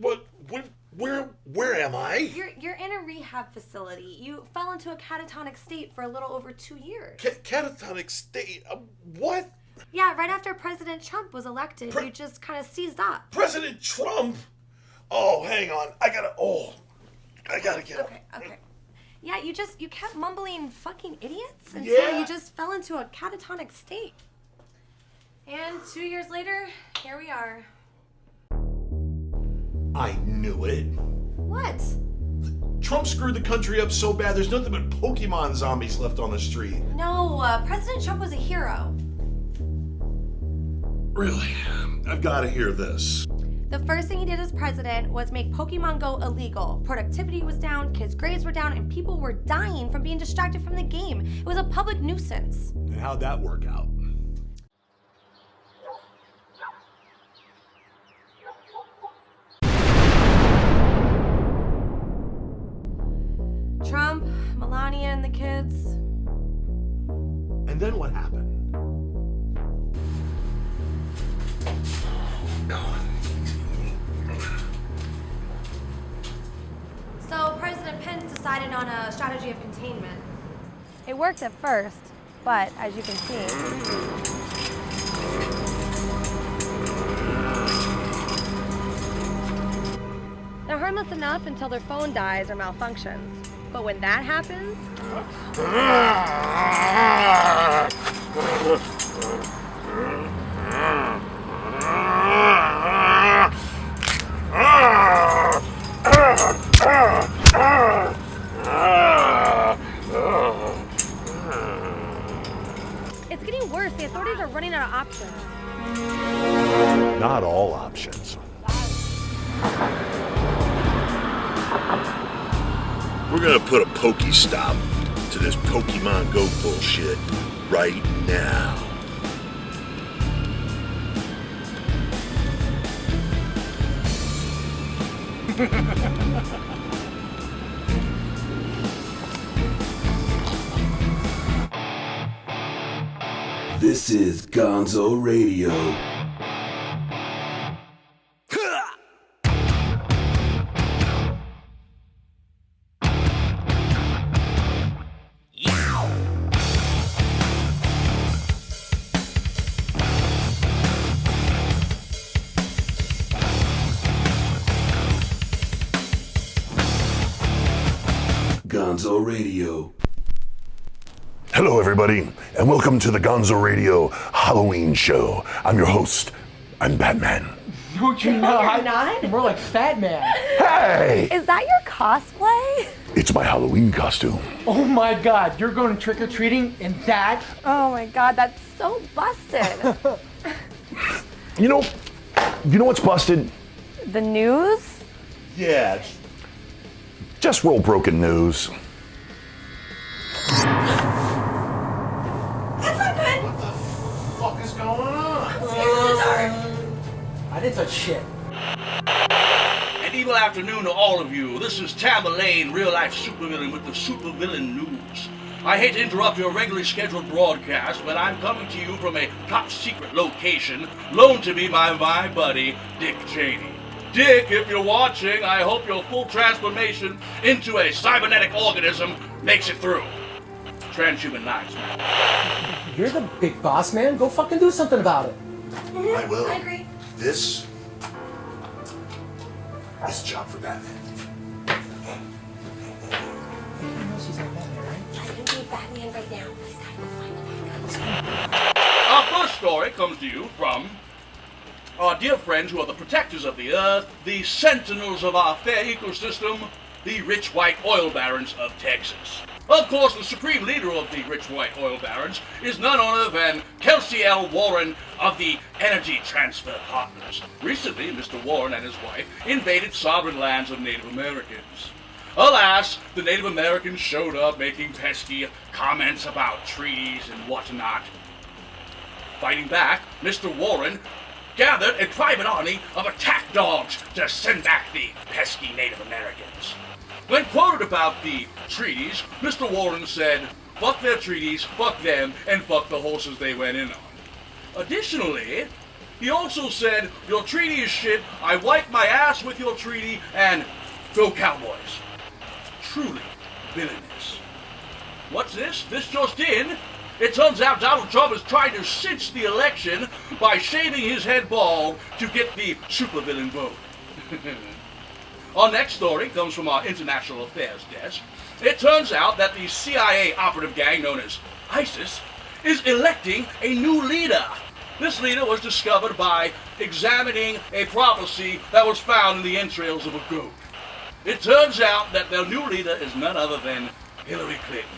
What? Where am I? You're in a rehab facility. You fell into a catatonic state for a little over 2 years. Catatonic state? What? Yeah, right after President Trump was elected, you just kind of seized up. President Trump? Oh, hang on. I gotta get up. Okay. Yeah, you kept mumbling fucking idiots until you just fell into a catatonic state. And 2 years later, here we are. I knew it. What? Trump screwed the country up so bad there's nothing but Pokemon zombies left on the street. No, President Trump was a hero. Really? I've got to hear this. The first thing he did as president was make Pokemon Go illegal. Productivity was down, kids' grades were down, and people were dying from being distracted from the game. It was a public nuisance. And how'd that work out? Trump, Melania, and the kids. And then what happened? So President Pence decided on a strategy of containment. It worked at first, but as you can see, they're harmless enough until their phone dies or malfunctions. But when that happens, it's getting worse. The authorities are running out of options. Not all options. We're gonna put a Pokestop to this Pokemon Go bullshit right now. This is Gonzo Radio. Gonzo Radio. Hello, everybody, and welcome to the Gonzo Radio Halloween Show. I'm your host. I'm Batman. No, you're not. You're not? You're more like Fat Man. Hey! Is that your cosplay? It's my Halloween costume. Oh my God, you're going trick-or-treating in that? Oh my God, that's so busted. You know what's busted? The news? Yeah. Just roll broken news. That's not good. What the fuck is going on? I'm scared of the dark. I didn't touch shit. An evil afternoon to all of you. This is Tam Lane, real-life supervillain with the Supervillain News. I hate to interrupt your regularly scheduled broadcast, but I'm coming to you from a top-secret location, loaned to me by my buddy, Dick Cheney. Dick, if you're watching, I hope your full transformation into a cybernetic organism makes it through. Transhuman lives, man. You're the big boss, man. Go fucking do something about it. I will. I agree. This is a job for Batman. You know she's like Batman, right? I can be Batman right now. He's gotta go find him. Our first story comes to you from our dear friends who are the protectors of the earth, the sentinels of our fair ecosystem, the rich white oil barons of Texas. Of course, the supreme leader of the rich white oil barons is none other than Kelsey L. Warren of the Energy Transfer Partners. Recently, Mr. Warren and his wife invaded sovereign lands of Native Americans. Alas, the Native Americans showed up making pesky comments about trees and whatnot. Fighting back, Mr. Warren gathered a private army of attack dogs to send back the pesky Native Americans. When quoted about the treaties, Mr. Warren said, "Fuck their treaties, fuck them, and fuck the horses they went in on." Additionally, He also said, "Your treaty is shit, I wipe my ass with your treaty, and go Cowboys." Truly villainous. What's this? This just in. It turns out Donald Trump is trying to cinch the election by shaving his head bald to get the supervillain vote. Our next story comes from our international affairs desk. It turns out that the CIA operative gang known as ISIS is electing a new leader. This leader was discovered by examining a prophecy that was found in the entrails of a goat. It turns out that their new leader is none other than Hillary Clinton.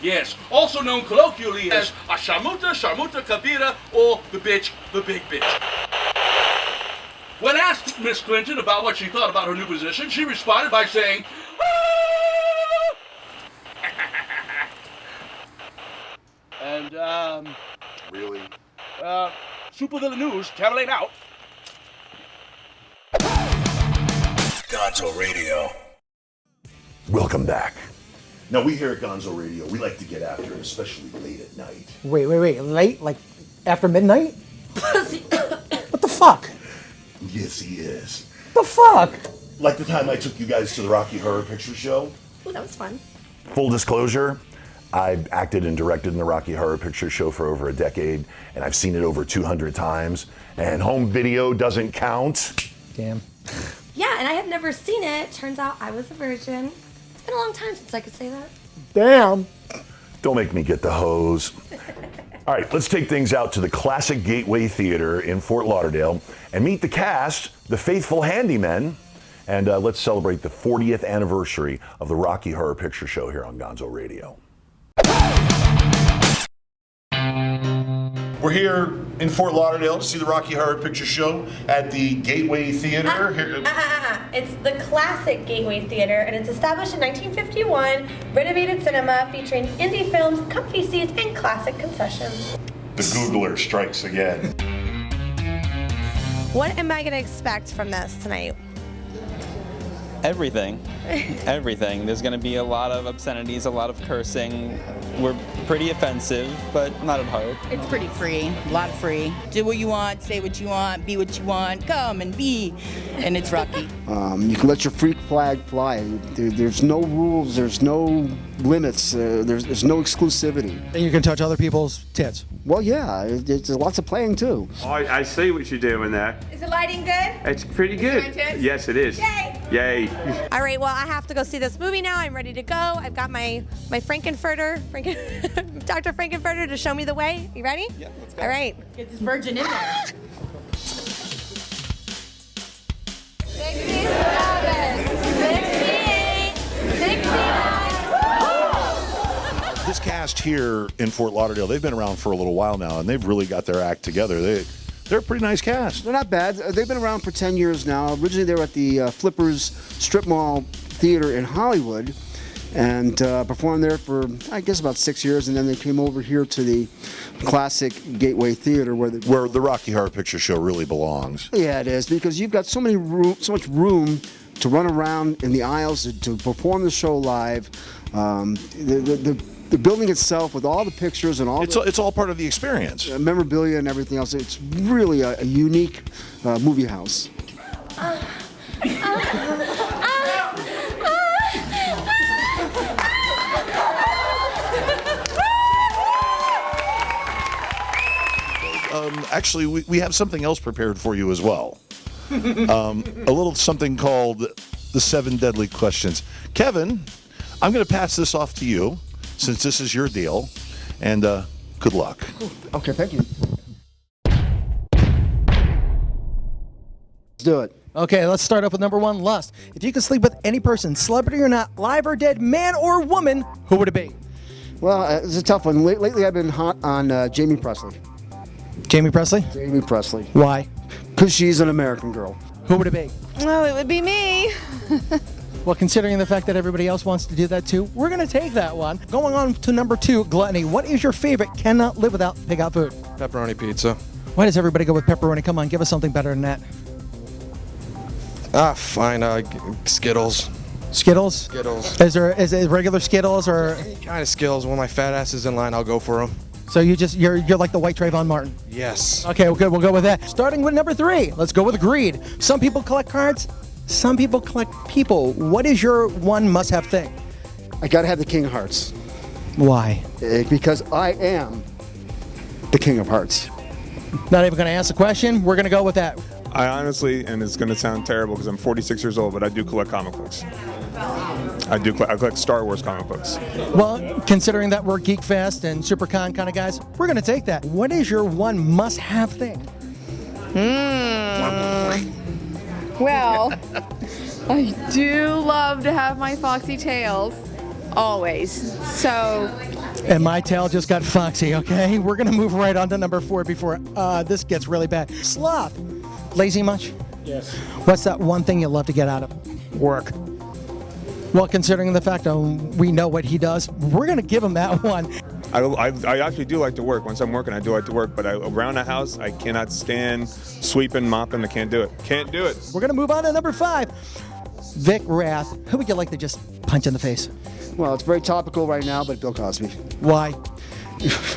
Yes, also known colloquially as a Sharmuta Kabira, or the big bitch. When asked Miss Clinton about what she thought about her new position, she responded by saying, and, Really? Supervillain News, tabulating out. Gonzo Radio. Welcome back. Now, we here at Gonzo Radio, we like to get after it, especially late at night. Wait. Late? Like after midnight? What the fuck? Yes, he is. The fuck? Like the time I took you guys to the Rocky Horror Picture Show. Ooh, that was fun. Full disclosure, I've acted and directed in the Rocky Horror Picture Show for over a decade, and I've seen it over 200 times, and home video doesn't count. Damn. Yeah, and I had never seen it. Turns out I was a virgin. It's been a long time since I could say that. Damn. Don't make me get the hose. All right, let's take things out to the classic Gateway Theater in Fort Lauderdale and meet the cast, the faithful handymen, and let's celebrate the 40th anniversary of the Rocky Horror Picture Show here on Gonzo Radio. We're here in Fort Lauderdale to see the Rocky Horror Picture Show at the Gateway Theater. It's the classic Gateway Theater, and it's established in 1951, renovated cinema featuring indie films, comfy seats, and classic concessions. The Googler strikes again. What am I going to expect from this tonight? Everything. Everything. There's going to be a lot of obscenities, a lot of cursing. We're pretty offensive, but not at heart. It's pretty free, a lot of free. Do what you want, say what you want, be what you want, come and be, and it's Rocky. You can let your freak flag fly. There's no rules, there's no limits, there's no exclusivity. And you can touch other people's tits. Well, yeah, there's lots of playing too. Oh, I see what you're doing there. Is the lighting good? It's pretty good. my tits? Yes, it is. Yay! Yay. All right, well, I have to go see this movie now. I'm ready to go. I've got my Frankenfurter, Dr. Frankenfurter to show me the way. You ready? Yeah, let's go. All right. Get this virgin in there. 67, 68, 69. This cast here in Fort Lauderdale, they've been around for a little while now, and they've really got their act together. They're a pretty nice cast. They're not bad. They've been around for 10 years now. Originally, they were at the Flippers Strip Mall Theater in Hollywood and performed there for, I guess, about 6 years. And then they came over here to the classic Gateway Theater where the Rocky Horror Picture Show really belongs. Yeah, it is, because you've got so much room to run around in the aisles to perform the show live. The building itself, with all the pictures and all It's all part of the experience. Memorabilia and everything else, it's really a unique movie house. Actually, we have something else prepared for you as well. A little something called the 7 Deadly Questions. Kevin, I'm going to pass this off to you, since this is your deal, and good luck. Okay, thank you. Let's do it. Okay, let's start up with number 1, lust. If you could sleep with any person, celebrity or not, live or dead, man or woman, who would it be? Well, it's a tough one. Lately, I've been hot on Jamie Presley. Jamie Presley? Jamie Presley. Why? Because she's an American girl. Who would it be? Oh, it would be me. Well, considering the fact that everybody else wants to do that too, we're going to take that one. Going on to number 2, gluttony. What is your favorite cannot live without pig-out food? Pepperoni pizza. Why does everybody go with pepperoni? Come on, give us something better than that. Fine. Skittles. Skittles? Skittles. Is it regular Skittles or? Any kind of Skittles. When my fat ass is in line, I'll go for them. So you're like the white Trayvon Martin. Yes. Okay, well, good. We'll go with that. Starting with number 3. Let's go with greed. Some people collect cards. Some people collect people. What is your one must-have thing? I gotta have the King of Hearts. Why? Because I am the King of Hearts. Not even going to ask the question. We're going to go with that. I honestly, and it's going to sound terrible because I'm 46 years old, but I do collect comic books. I collect Star Wars comic books. Well, considering that we're Geek Fest and SuperCon kind of guys, we're going to take that. What is your one must-have thing? Well, I do love to have my foxy tails. Always. So... And my tail just got foxy, okay? We're going to move right on to number 4 before this gets really bad. Sloth. Lazy much? Yes. What's that one thing you love to get out of? Work. Well, considering the fact that we know what he does, we're going to give him that one. I actually do like to work. Once I'm working, I do like to work. But around the house, I cannot stand sweeping, mopping. I can't do it. Can't do it. We're going to move on to number 5. Vic Rath. Who would you like to just punch in the face? Well, it's very topical right now, but Bill Cosby. Why?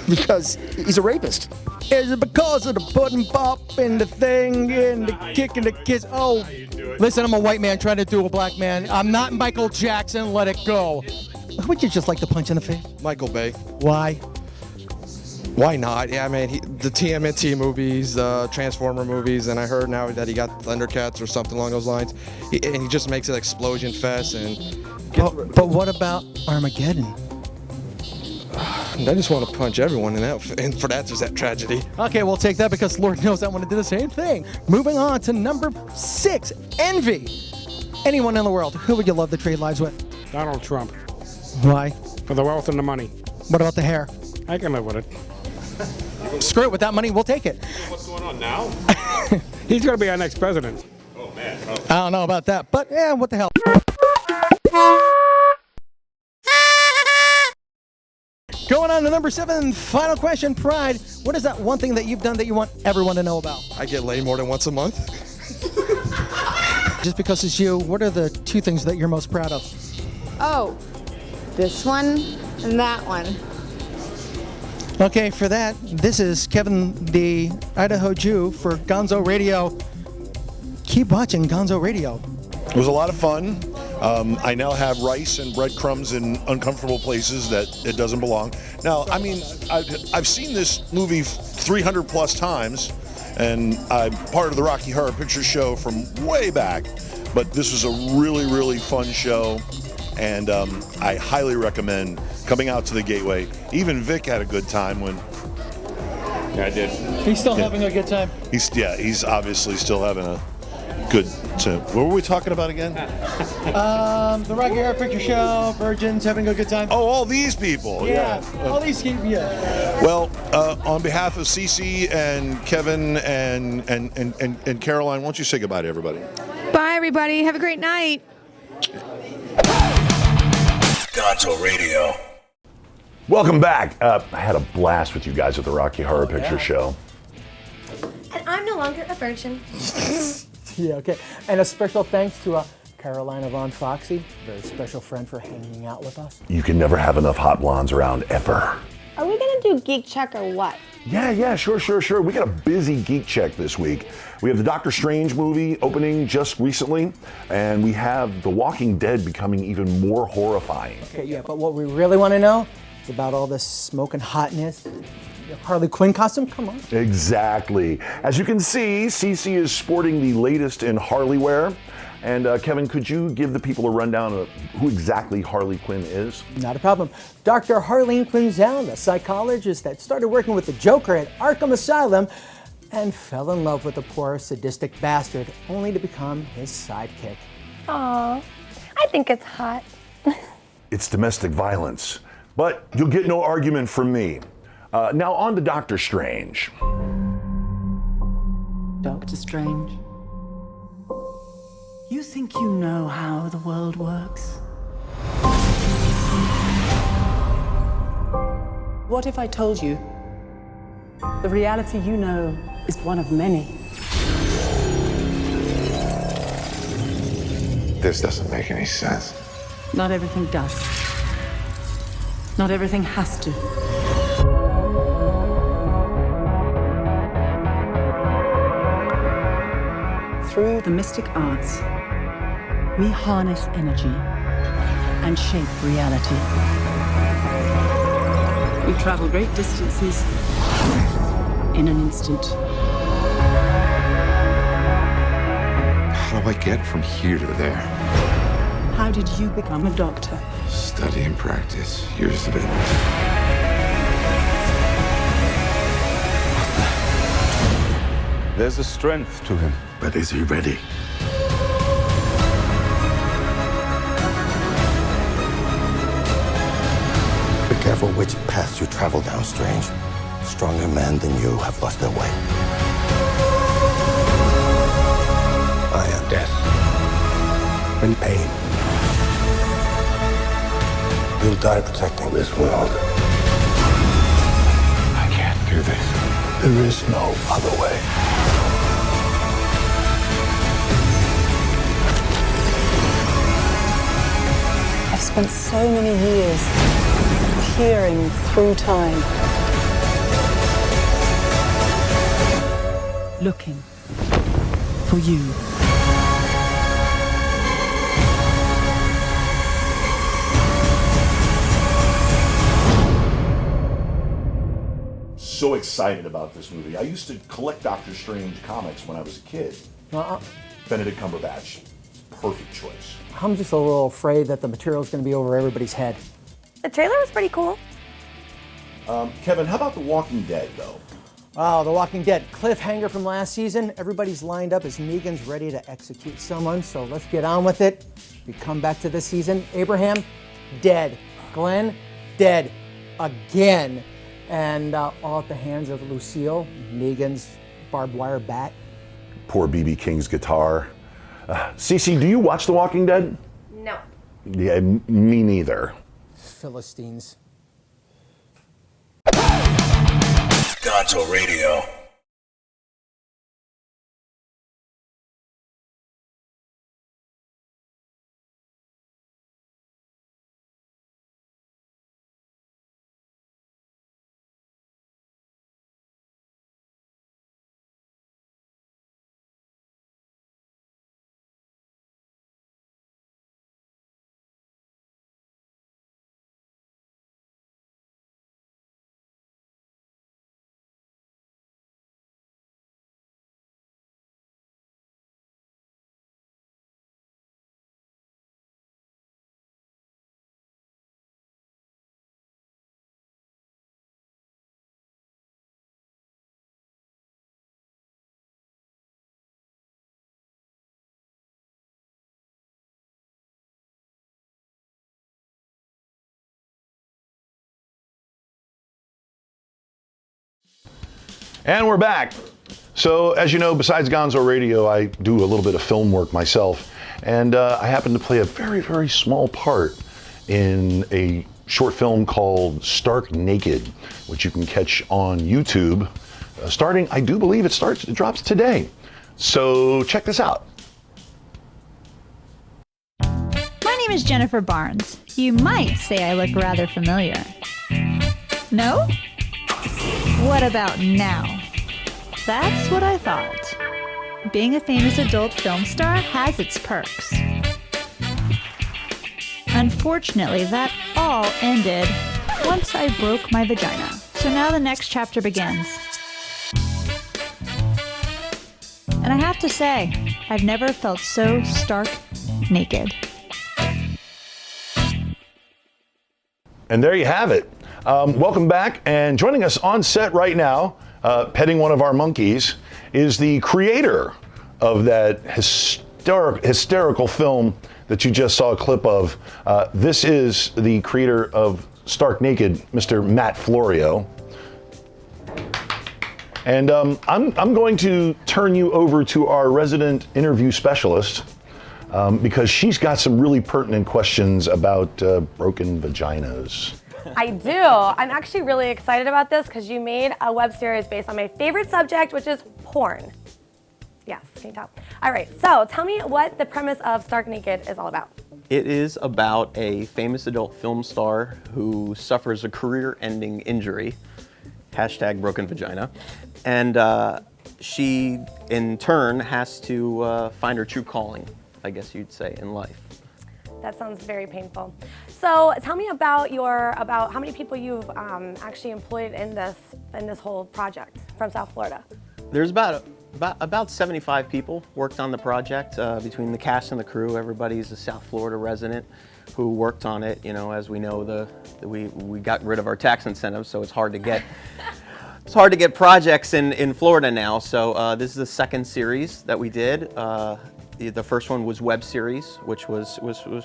Because he's a rapist. Is it because of the pudding pop and the thing and the kick and the kiss? Oh, listen, I'm a white man trying to do a black man. I'm not Michael Jackson. Let it go. Who would you just like to punch in the face? Michael Bay. Why? Why not? Yeah, man, the TMNT movies, Transformer movies, and I heard now that he got Thundercats or something along those lines. And he just makes it explosion fest. And But what about Armageddon? I just want to punch everyone and for that there's that tragedy. Okay, we'll take that because Lord knows I want to do the same thing. Moving on to number 6, envy. Anyone in the world, who would you love to trade lives with? Donald Trump. Why? For the wealth and the money. What about the hair? I can live with it. Screw it, with that money, we'll take it. What's going on now? He's going to be our next president. Oh, man. I don't know about that, but yeah, what the hell. Going on to number 7, final question, Pride. What is that one thing that you've done that you want everyone to know about? I get laid more than once a month. Just because it's you, what are the 2 things that you're most proud of? Oh, this one and that one. Okay, for that, this is Kevin, the Idaho Jew, for Gonzo Radio. Keep watching Gonzo Radio. It was a lot of fun. I now have rice and breadcrumbs in uncomfortable places that it doesn't belong. Now, I mean, I've seen this movie 300 plus times, and I'm part of the Rocky Horror Picture Show from way back. But this was a really, really fun show, and I highly recommend coming out to the Gateway. Even Vic had a good time when. Yeah, I did. He's still having a good time. He's obviously still having a good time. What were we talking about again? The Rocky Horror Picture Show, Virgins having a good time. Oh, all these people. Yeah, all these people. Yeah. Well, on behalf of Cece and Kevin and Caroline, why don't you say goodbye to everybody? Bye, everybody. Have a great night. Gonzo Radio. Welcome back. I had a blast with you guys at the Rocky Horror Picture Show. And I'm no longer a virgin. Yeah, okay. And a special thanks to Carolina Von Foxy, very special friend, for hanging out with us. You can never have enough hot blondes around, ever. Are we gonna do Geek Check or what? Yeah, sure. We got a busy Geek Check this week. We have the Doctor Strange movie opening just recently, and we have The Walking Dead becoming even more horrifying. Okay, yeah, but what we really want to know is about all this smoking hotness. Harley Quinn costume? Come on. Exactly. As you can see, Cece is sporting the latest in Harley wear. And Kevin, could you give the people a rundown of who exactly Harley Quinn is? Not a problem. Dr. Harleen Quinzel, a psychologist that started working with the Joker at Arkham Asylum and fell in love with the poor sadistic bastard, only to become his sidekick. Aw, I think it's hot. It's domestic violence. But you'll get no argument from me. Now on to Doctor Strange. Doctor Strange, you think you know how the world works? What if I told you the reality you know is one of many? This doesn't make any sense. Not everything does. Not everything has to. through the mystic arts, we harness energy and shape reality. We travel great distances in an instant. How do I get from here to there? How did you become a doctor? Study and practice, years of it. There's a strength to him. But is he ready? Be careful which path you travel down, Strange. Stronger men than you have lost their way. I am death. And pain. You'll die protecting this world. I can't do this. There is no other way. I've spent so many years peering through time, looking for you. So excited about this movie. I used to collect Doctor Strange comics when I was a kid. Benedict Cumberbatch, perfect choice. I'm just a little afraid that the material's going to be over everybody's head. The trailer was pretty cool. Kevin, how about The Walking Dead, though? Wow, The Walking Dead. Cliffhanger from last season. Everybody's lined up as Negan's ready to execute someone, so let's get on with it. We come back to this season. Abraham, dead. Glenn, dead. Again. And all at the hands of Lucille, Negan's barbed wire bat. Poor B.B. King's guitar. Cece, do you watch The Walking Dead? No. Yeah, me neither. Philistines. Gonzo Radio. And we're back. So, as you know, besides Gonzo Radio, I do a little bit of film work myself. And I happen to play a very, very small part in a short film called Stark Naked, which you can catch on YouTube. Starting, I do believe it drops today. So check this out. My name is Jennifer Barnes. You might say I look rather familiar. No? What about now? That's what I thought. Being a famous adult film star has its perks. Unfortunately, that all ended once I broke my vagina. So now the next chapter begins. And I have to say, I've never felt so stark naked. And there you have it. Welcome back, and joining us on set right now, petting one of our monkeys, is the creator of that hysterical film that you just saw a clip of. This is the creator of Stark Naked, Mr. Matt Florio. And I'm going to turn you over to our resident interview specialist because she's got some really pertinent questions about broken vaginas. I do. I'm actually really excited about this because you made a web series based on my favorite subject, which is porn. Yes, can you tell? All right, so tell me what the premise of Stark Naked is all about. It is about a famous adult film star who suffers a career-ending injury, #broken vagina, and she, in turn, has to find her true calling, I guess you'd say, in life. That sounds very painful. So tell me about how many people you've actually employed in this whole project from South Florida. There's about 75 people worked on the project between the cast and the crew. Everybody's a South Florida resident who worked on it. You know, as we know, we got rid of our tax incentives, so it's hard to get projects in Florida now. So this is the second series that we did. The first one was web series, which was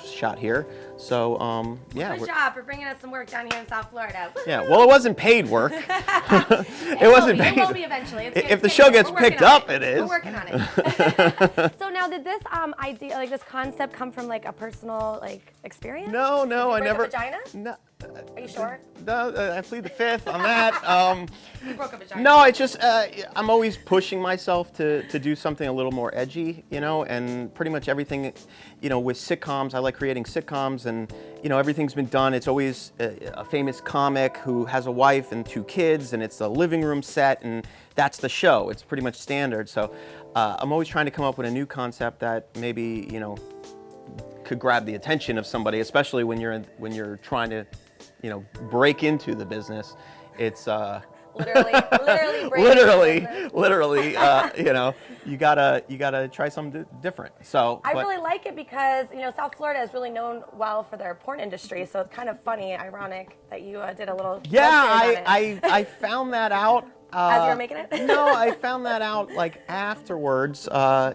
shot here. So yeah. Good job for bringing us some work down here in South Florida. Woo-hoo! Yeah. Well, it wasn't paid work. It wasn't paid. It will be eventually. If the show gets picked up, it is. We're working on it. So now, did this idea, like this concept, come from like a personal experience? No, Did you I break never. A vagina? No. Are you sure? No, I plead the fifth on that. You broke a vagina. No, it's just I'm always pushing myself to do something a little more edgy, you know, and pretty much everything, you know, with sitcoms, I like creating sitcoms, and you know, everything's been done. It's always a famous comic who has a wife and 2 kids, and it's a living room set, and that's the show. It's pretty much standard. So I'm always trying to come up with a new concept that maybe, you know, could grab the attention of somebody, especially when you're trying to, you know, break into the business. It's literally, you know, you gotta try something different. So I really like it because, you know, South Florida is really known well for their porn industry. So it's kind of funny, ironic that you did a little. Yeah, I found that out. As you were making it? No, I found that out like afterwards.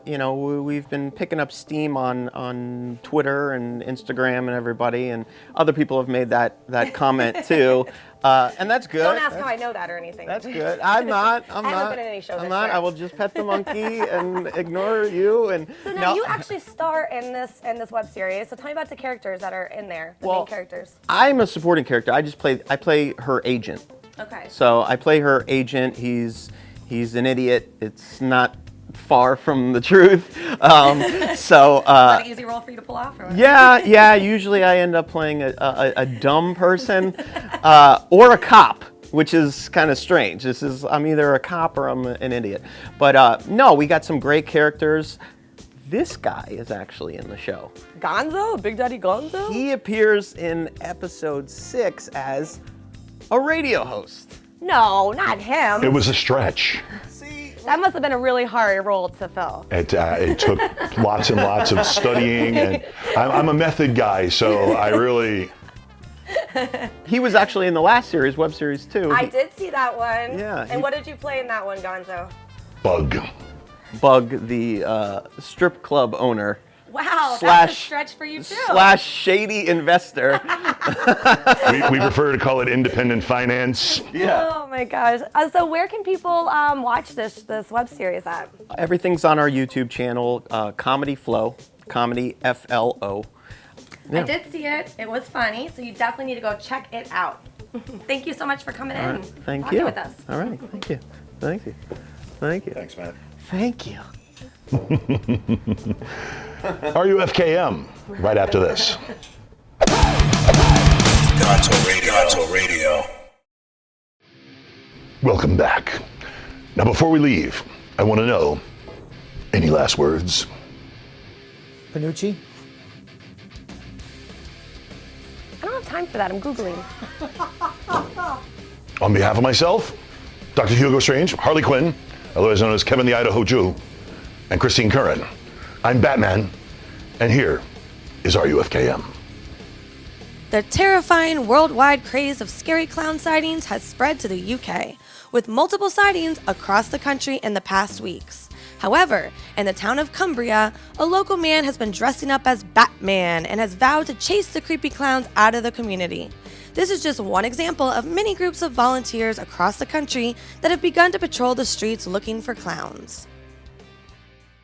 You know, we've been picking up steam on Twitter and Instagram and everybody, and other people have made that comment too. And that's good. Don't ask how I know that or anything. That's good. I'm not. I haven't been in any shows. I'm not. I will just pet the monkey and ignore you. And so now you actually star in this web series. So tell me about the characters that are in there. The main characters. I'm a supporting character. I play her agent. Okay. So I play her agent. He's an idiot. It's not far from the truth. Is that an easy role for you to pull off? Or yeah. Usually I end up playing a dumb person or a cop, which is kind of strange. I'm either a cop or I'm an idiot. But no, we got some great characters. This guy is actually in the show. Gonzo? Big Daddy Gonzo? He appears in episode 6 as a radio host. No, not him. It was a stretch. That must have been a really hard role to fill. It took lots and lots of studying, and I'm a method guy, so I really. He was actually in the last series, web series too. I did see that one. Yeah. And what did you play in that one, Gonzo? Bug, the strip club owner. Wow, that's a stretch for you too. / shady investor. we prefer to call it independent finance. Yeah. Oh my gosh. So where can people watch this web series at? Everything's on our YouTube channel, Comedy Flow, Comedy FLO. Yeah. I did see it. It was funny. So you definitely need to go check it out. Thank you so much for coming in. Thank talking you. with us. All right. Thank you. Thank you. Thank you. Thanks, Matt. Thank you. RUFKM right after this. Gonzo Radio. Welcome back. Now, before we leave, I want to know, any last words? Panucci? I don't have time for that. I'm Googling. On behalf of myself, Dr. Hugo Strange, Harley Quinn, otherwise known as Kevin the Idaho Jew, and Christine Curran, I'm Batman, and here is RUFKM. The terrifying worldwide craze of scary clown sightings has spread to the UK, with multiple sightings across the country in the past weeks. However, in the town of Cumbria, a local man has been dressing up as Batman and has vowed to chase the creepy clowns out of the community. This is just one example of many groups of volunteers across the country that have begun to patrol the streets looking for clowns.